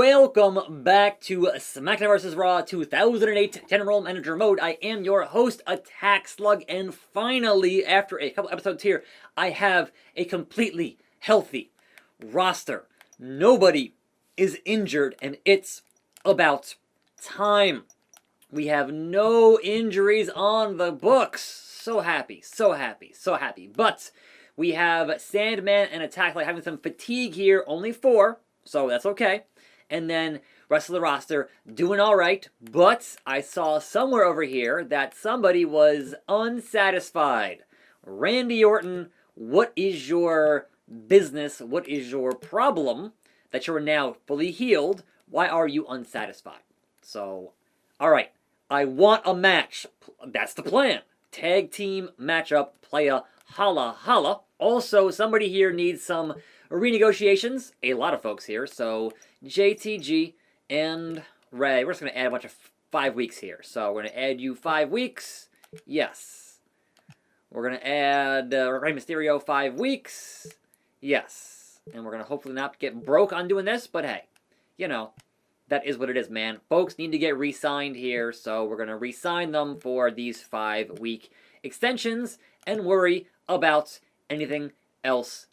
Welcome back to SmackDown vs Raw 2008 General Manager Mode. I am your host, Attack Slug, and finally, after a couple episodes here, I have a completely healthy roster. Nobody is injured, and it's about time. We have no injuries on the books. So happy, so happy, so happy. But we have Sandman and Attack Slug having some fatigue here, only 4, so that's okay. And then rest of the roster doing all right, but I saw somewhere over here that somebody was unsatisfied. Randy Orton, what is your business? What is your problem that you are now fully healed? Why are you unsatisfied? So, all right, I want a match. That's the plan. Tag team matchup, playa holla holla. Also, somebody here needs some renegotiations. A lot of folks here, so JTG and Ray. We're just going to add a bunch of 5 weeks here. So we're going to add you 5 weeks. Yes. We're going to add Rey Mysterio 5 weeks. Yes. And we're going to hopefully not get broke on doing this, but hey, you know, that is what it is, man. Folks need to get re-signed here, so we're going to re-sign them for these 5-week extensions and worry about anything else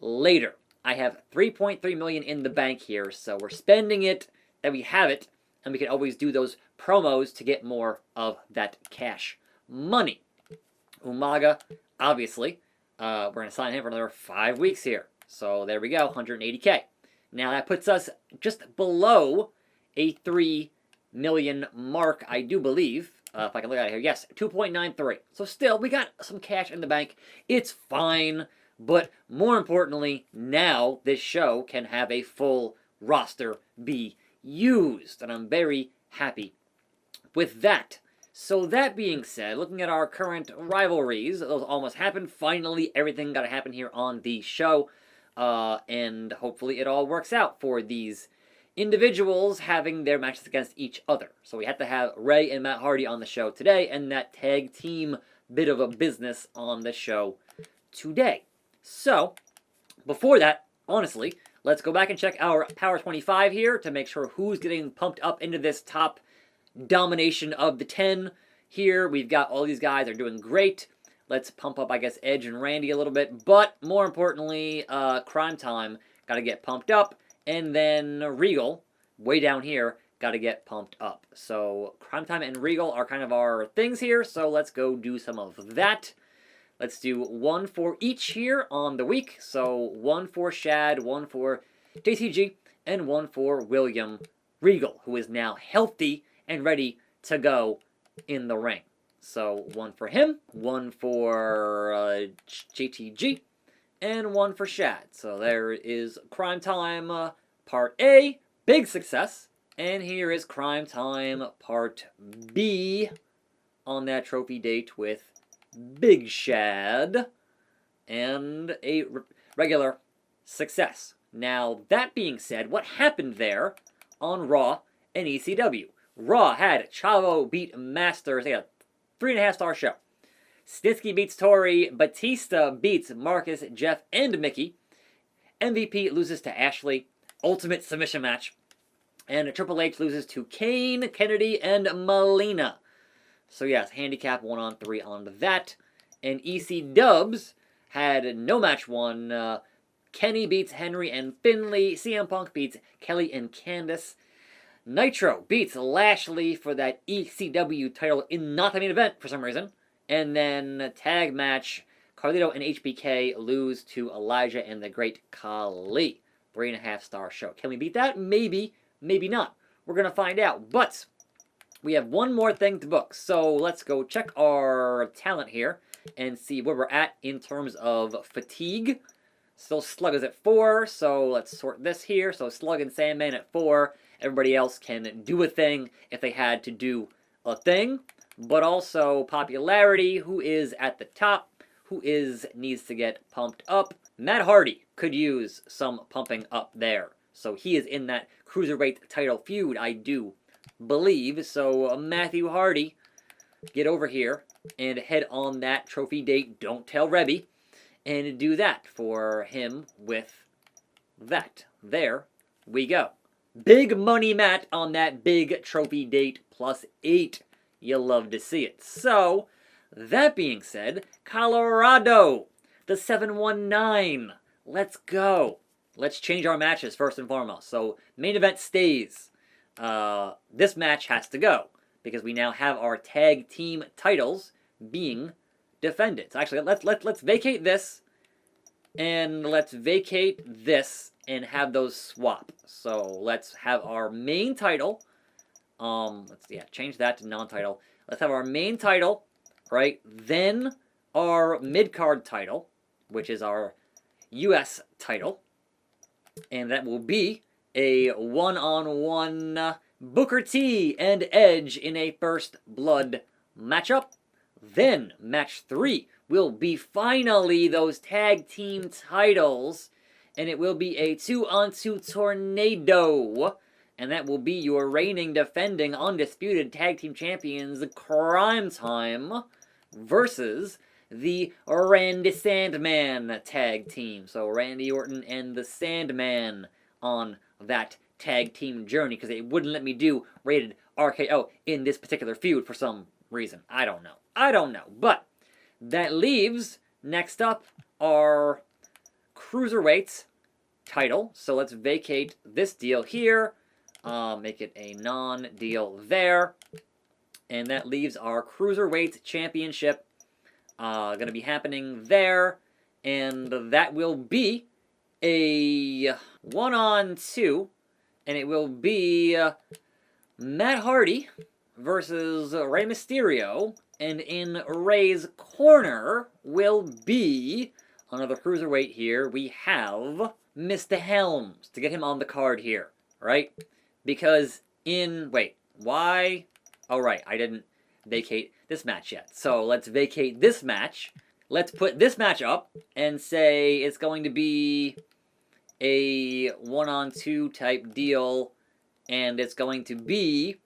later. I have $3.3 million in the bank here, so we're spending it, and we have it, and we can always do those promos to get more of that cash money. Umaga, obviously, we're going to sign him for another 5 weeks here. So there we go, 180K. Now that puts us just below a 3 million mark, I do believe. If I can look at it here, yes, 2.93. So still, we got some cash in the bank. It's fine. But more importantly, now this show can have a full roster be used. And I'm very happy with that. So that being said, looking at our current rivalries, those almost happened. Finally, everything got to happen here on the show. And hopefully it all works out for these individuals having their matches against each other. So we had to have Ray and Matt Hardy on the show today, and that tag team bit of a business on the show today. So, before that, honestly, let's go back and check our Power 25 here to make sure who's getting pumped up into this top domination of the 10 here. We've got all these guys are doing great. Let's pump up, I guess, Edge and Randy a little bit. But, more importantly, Crime Time got to get pumped up. And then Regal, way down here, got to get pumped up. So, Crime Time and Regal are kind of our things here. So, let's go do some of that. Let's do 1 for each here on the week. So 1 for Shad, 1 for JTG, and 1 for William Regal, who is now healthy and ready to go in the ring. So 1 for him, 1 for JTG, and 1 for Shad. So there is Crime Time Part A, big success. And here is Crime Time Part B on that trophy date with Big Shad, and a regular success. Now, that being said, what happened there on Raw and ECW? Raw had Chavo beat Masters. They had a 3.5-star show. Snitsky beats Tori. Batista beats Marcus, Jeff, and Mickey. MVP loses to Ashley. Ultimate submission match. And Triple H loses to Kane, Kennedy, and Melina. So yes, handicap 1-on-3 on that. And EC Dubs had no match won. Kenny beats Henry and Finley. CM Punk beats Kelly and Candice. Nitro beats Lashley for that ECW title in not the main event for some reason. And then tag match, Carlito and HBK lose to Elijah and the Great Khali. 3.5-star show. Can we beat that? Maybe, maybe not. We're going to find out. But we have one more thing to book, so let's go check our talent here and see where we're at in terms of fatigue. Still Slug is at 4, so let's sort this here. So Slug and Sandman at 4. Everybody else can do a thing if they had to do a thing. But also popularity, who is at the top, who needs to get pumped up. Matt Hardy could use some pumping up there. So he is in that Cruiserweight title feud, I do believe. So Matthew Hardy, get over here and head on that trophy date. Don't tell Rebby, and do that for him with that. There we go. Big money match on that big trophy date, +8. You'll love to see it. So, that being said, Colorado, the 719. Let's go. Let's change our matches first and foremost. So, main event stays. This match has to go because we now have our tag team titles being defended. So actually, let's vacate this, and let's vacate this, and have those swap. So let's have our main title. Change that to non-title. Let's have our main title, right? Then our mid-card title, which is our U.S. title, and that will be a one-on-one Booker T and Edge in a first blood matchup. Then match 3 will be finally those tag team titles, and it will be a 2-on-2 tornado, and that will be your reigning, defending, undisputed tag team champions Crime Time versus the Randy Sandman tag team. So Randy Orton and the Sandman on that tag team journey, because it wouldn't let me do rated RKO in this particular feud for some reason. I don't know. But that leaves next up our Cruiserweight title. So let's vacate this deal here. Make it a non-deal there. And that leaves our Cruiserweight Championship going to be happening there. And that will be a 1-on-2. And it will be Matt Hardy versus Rey Mysterio. And in Rey's corner will be another Cruiserweight here. We have Mr. Helms to get him on the card here, right? Because wait, why? Oh, right, I didn't vacate this match yet. So let's vacate this match. Let's put this match up and say it's going to be a 1-on-2 type deal. And it's going to be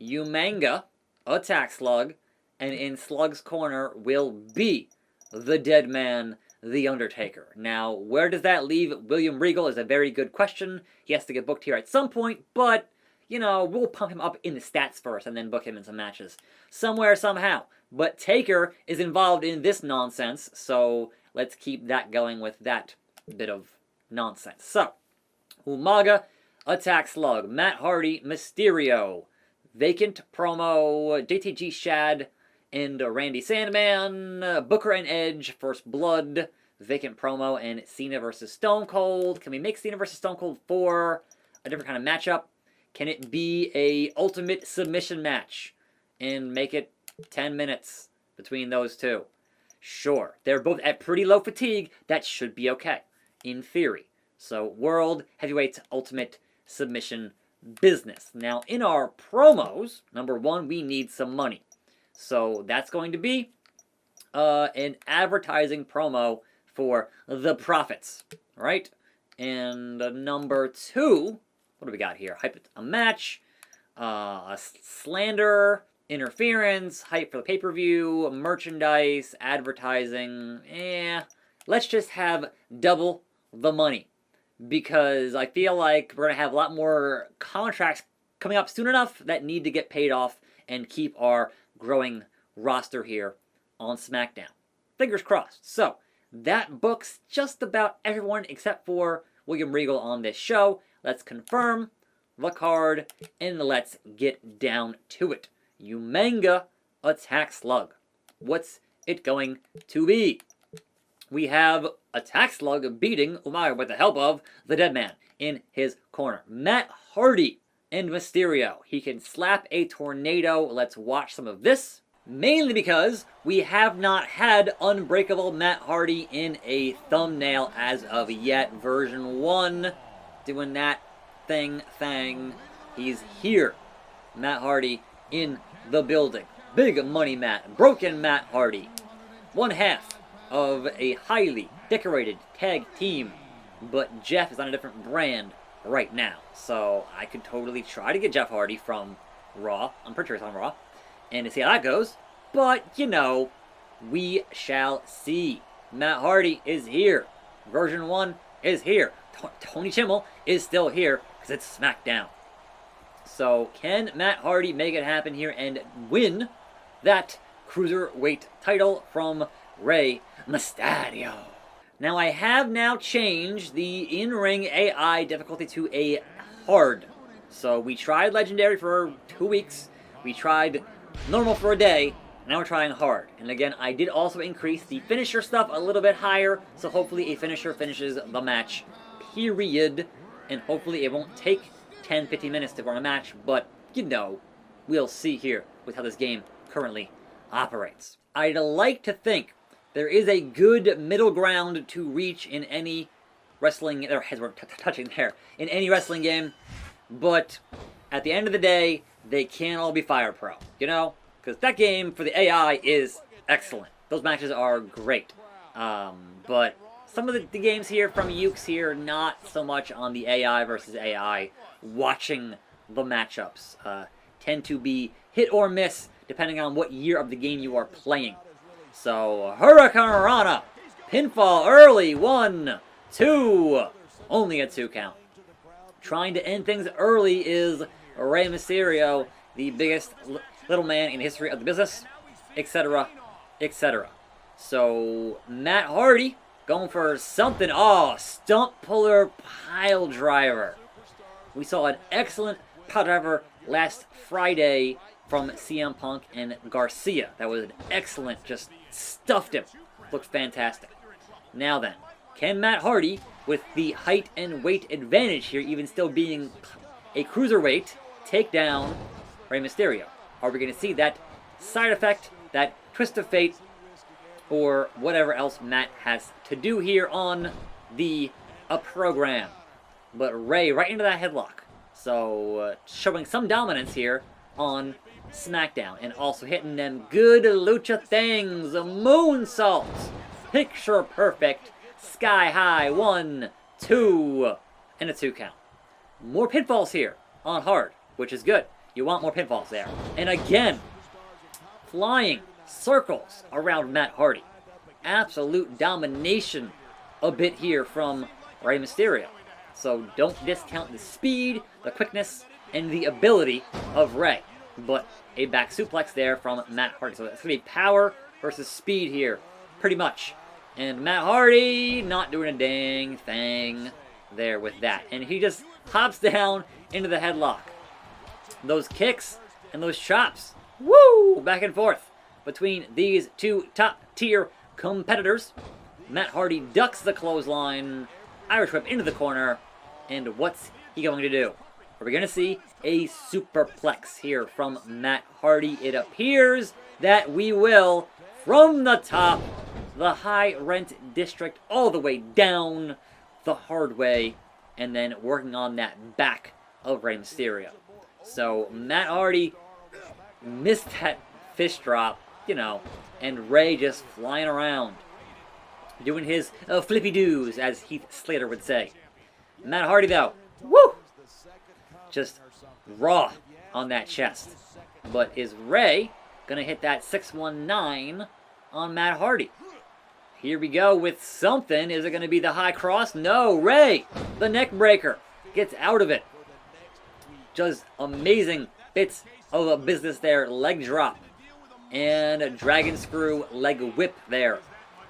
Umanga, Attack Slug, and in Slug's corner will be the Dead Man, The Undertaker. Now, where does that leave William Regal is a very good question. He has to get booked here at some point, but, you know, we'll pump him up in the stats first and then book him in some matches. Somewhere, somehow. But Taker is involved in this nonsense, so let's keep that going with that bit of nonsense. So, Umaga, Attack Slug, Matt Hardy, Mysterio, Vacant Promo, JTG Shad, and Randy Sandman, Booker and Edge, First Blood, Vacant Promo, and Cena versus Stone Cold. Can we make Cena versus Stone Cold for a different kind of matchup? Can it be a ultimate submission match and make it 10 minutes between those two? Sure. They're both at pretty low fatigue. That should be okay, in theory. So, World Heavyweight Ultimate Submission business. Now, in our promos, number 1, we need some money. So that's going to be an advertising promo for the Profits, right? And number 2, what do we got here? Hype a match, a slander, interference, hype for the pay-per-view, merchandise, advertising. Let's just have double the money, because I feel like we're going to have a lot more contracts coming up soon enough that need to get paid off and keep our growing roster here on SmackDown. Fingers crossed. So, that books just about everyone except for William Regal on this show. Let's confirm the card, and let's get down to it. Umanga Attack Slug. What's it going to be? We have Attack Slug beating Umaga with the help of the Dead Man in his corner. Matt Hardy and Mysterio. He can slap a tornado. Let's watch some of this. Mainly because we have not had Unbreakable Matt Hardy in a thumbnail as of yet. Version 1 doing that thing. He's here. Matt Hardy in the building. Big Money Matt. Broken Matt Hardy. One half of a highly decorated tag team. But Jeff is on a different brand right now. So I could totally try to get Jeff Hardy from Raw. I'm pretty sure it's on Raw. And to see how that goes. But, you know, we shall see. Matt Hardy is here. Version 1 is here. Tony Chimmel is still here. because it's SmackDown. So can Matt Hardy make it happen here and win that Cruiserweight title from Rey Mysterio? Now I have now changed the in-ring AI difficulty to a hard. So we tried Legendary for 2 weeks, we tried normal for a day, now we're trying hard. And again, I did also increase the finisher stuff a little bit higher, so hopefully a finisher finishes the match, period. And hopefully it won't take 10-15 minutes to run a match, but you know, we'll see here with how this game currently operates. I'd like to think there is a good middle ground to reach in any wrestling, their heads were touching there, in any wrestling game, but at the end of the day, they can't all be Fire Pro, you know? Because that game for the AI is excellent. Those matches are great. But some of the games here from Yuke's here, not so much on the AI versus AI watching the matchups. Tend to be hit or miss depending on what year of the game you are playing. So, Hurricane Rana, pinfall early, 1, 2, only a 2 count. Trying to end things early is Rey Mysterio, the biggest little man in the history of the business, etc., etc. So, Matt Hardy going for something. Oh, stump puller pile driver. We saw an excellent pile driver last Friday from CM Punk and Garcia. That was an excellent, just stuffed him. Looked fantastic. Now then, can Matt Hardy, with the height and weight advantage here, even still being a cruiserweight, take down Rey Mysterio? Are we going to see that side effect, that twist of fate, or whatever else Matt has to do here on the program? But Rey right into that headlock. So showing some dominance here on SmackDown. And also hitting them good lucha things. Moonsaults. Picture perfect. Sky high. 1, 2. And a 2 count. More pinfalls here on hard, which is good. You want more pinfalls there. And again, flying circles around Matt Hardy. Absolute domination a bit here from Rey Mysterio. So don't discount the speed, the quickness, and the ability of Rey. But a back suplex there from Matt Hardy. So it's going to be power versus speed here, pretty much. And Matt Hardy not doing a dang thing there with that. And he just hops down into the headlock. Those kicks and those chops, woo, back and forth between these two top-tier competitors. Matt Hardy ducks the clothesline, Irish whip into the corner, and what's he going to do? Are we going to see a superplex here from Matt Hardy? It appears that we will, from the top, the high rent district, all the way down the hard way, and then working on that back of Rey Mysterio. So Matt Hardy missed that fish drop, you know, and Rey just flying around, doing his flippy-doos, as Heath Slater would say. Matt Hardy, though, woo! Just raw on that chest. But is Rey going to hit that 619 on Matt Hardy? Here we go with something. Is it going to be the high cross? No, Rey, the neck breaker, gets out of it. Just amazing bits of a business there. Leg drop. And a dragon screw leg whip there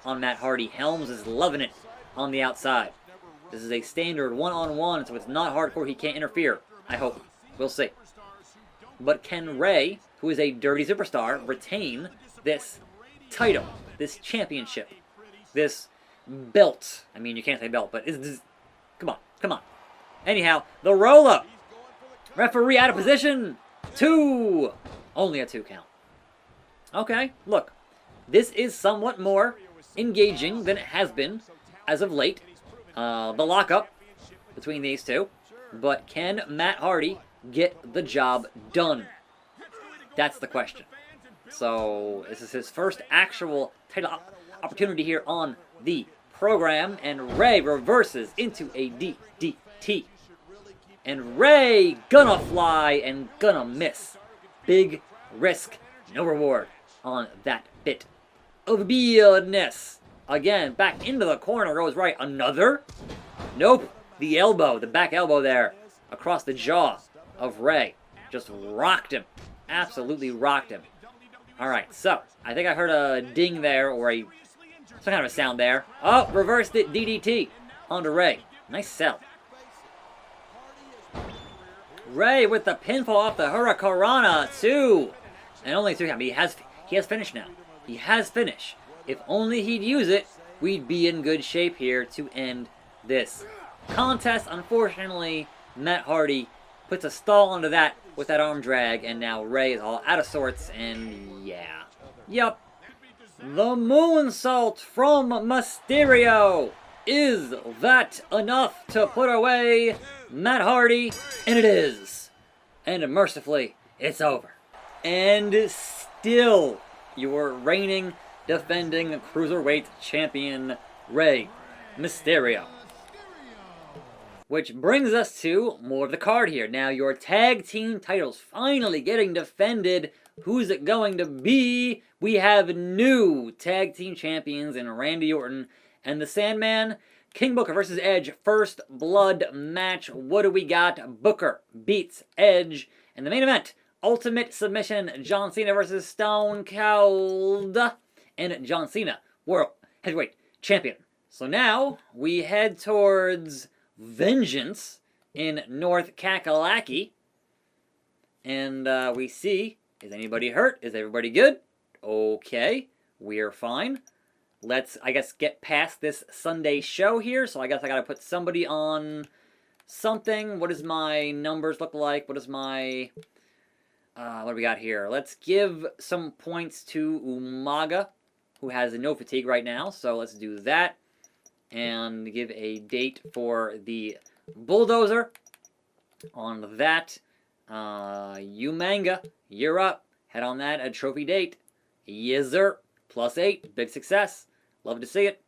on Matt Hardy. Helms is loving it on the outside. This is a standard one-on-one, so it's not hardcore. He can't interfere, I hope. We'll see. But can Rey, who is a dirty superstar, retain this title, this championship, this belt? I mean, you can't say belt, but come on, come on. Anyhow, the roll-up. Referee out of position. 2. Only a 2 count. Okay, look. This is somewhat more engaging than it has been as of late. The lockup between these two. But can Matt Hardy get the job done? That's the question. So, this is his first actual title opportunity here on the program. And Rey reverses into a DDT. And Rey gonna fly and gonna miss. Big risk, no reward on that bit of business. Again, back into the corner goes Rey. Another? Nope. The elbow, the back elbow there across the jaw of Ray. Just rocked him. Absolutely rocked him. Alright, so, I think I heard a ding there, or some kind of a sound there. Oh, reversed it, DDT onto Ray. Nice sell. Ray with the pinfall off the Hurricanrana, 2. And only 3 times. He has finished now. He has finished. If only he'd use it, we'd be in good shape here to end this contest. Unfortunately, Matt Hardy puts a stall onto that with that arm drag, and now Ray is all out of sorts, and yeah. Yup. The moonsault from Mysterio. Is that enough to put away Matt Hardy? And it is. And mercifully, it's over. And still, your reigning, defending Cruiserweight Champion, Rey Mysterio. Which brings us to more of the card here. Now, your tag team titles finally getting defended. Who's it going to be? We have new tag team champions in Randy Orton and the Sandman. King Booker versus Edge, first blood match. What do we got? Booker beats Edge. In the main event, Ultimate Submission, John Cena versus Stone Cold. And John Cena, World Heavyweight Champion. So now, we head towards Vengeance in North Kakalaki. And we see, is anybody hurt? Is everybody good? Okay, we're fine. Let's, I guess, get past this Sunday show here. So I guess I gotta put somebody on something. What does my numbers look like? What is my... what do we got here? Let's give some points to Umaga, who has no fatigue right now. So let's do that. And give a date for the Bulldozer on that. Umanga, you're up. Head on that, a trophy date. Yes, sir. +8. Big success. Love to see it.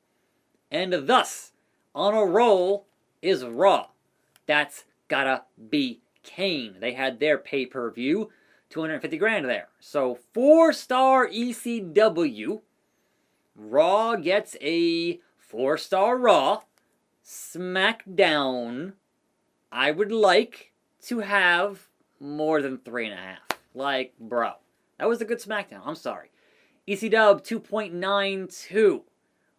And thus, on a roll is Raw. That's gotta be Kane. They had their pay-per-view. 250 grand there. So 4-star ECW. Raw gets a 4-star Raw. SmackDown, I would like to have more than 3.5. Like, bro. That was a good SmackDown. I'm sorry. ECW 2.92.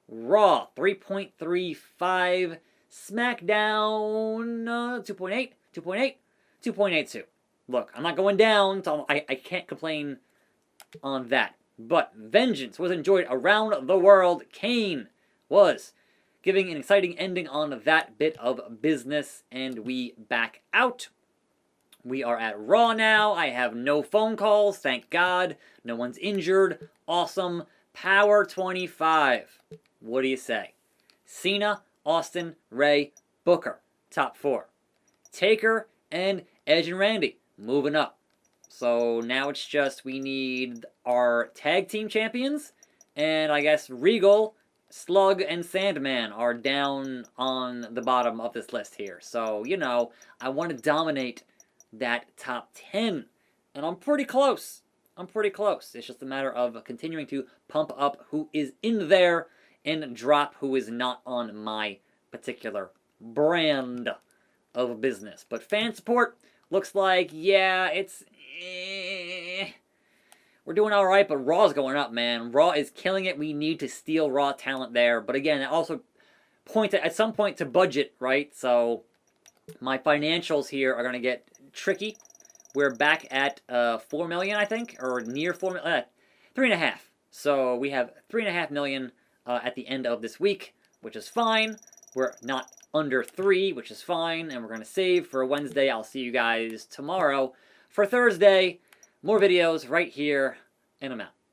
Raw 3.35. SmackDown 2.8. 2.8. 2.82. Look, I'm not going down, so I can't complain on that. But Vengeance was enjoyed around the world. Kane was giving an exciting ending on that bit of business, and we back out. We are at Raw now. I have no phone calls, thank God. No one's injured. Awesome. Power 25. What do you say? Cena, Austin, Ray, Booker. Top 4. Taker and Edge and Randy. Moving up. So now it's just we need our tag team champions. And I guess Regal, Slug, and Sandman are down on the bottom of this list here. So, you know, I want to dominate that top 10. And I'm pretty close. I'm pretty close. It's just a matter of continuing to pump up who is in there and drop who is not on my particular brand of business. But fan support looks like, yeah, it's... We're doing alright, but Raw's going up, man. Raw is killing it. We need to steal Raw talent there. But again, it also points at some point to budget, right? So my financials here are going to get tricky. We're back at 4 million, I think, or near 4 million. 3.5. So we have 3.5 million at the end of this week, which is fine. We're not under 3, which is fine, and we're going to save for Wednesday. I'll see you guys tomorrow for Thursday. More videos right here, and I'm out.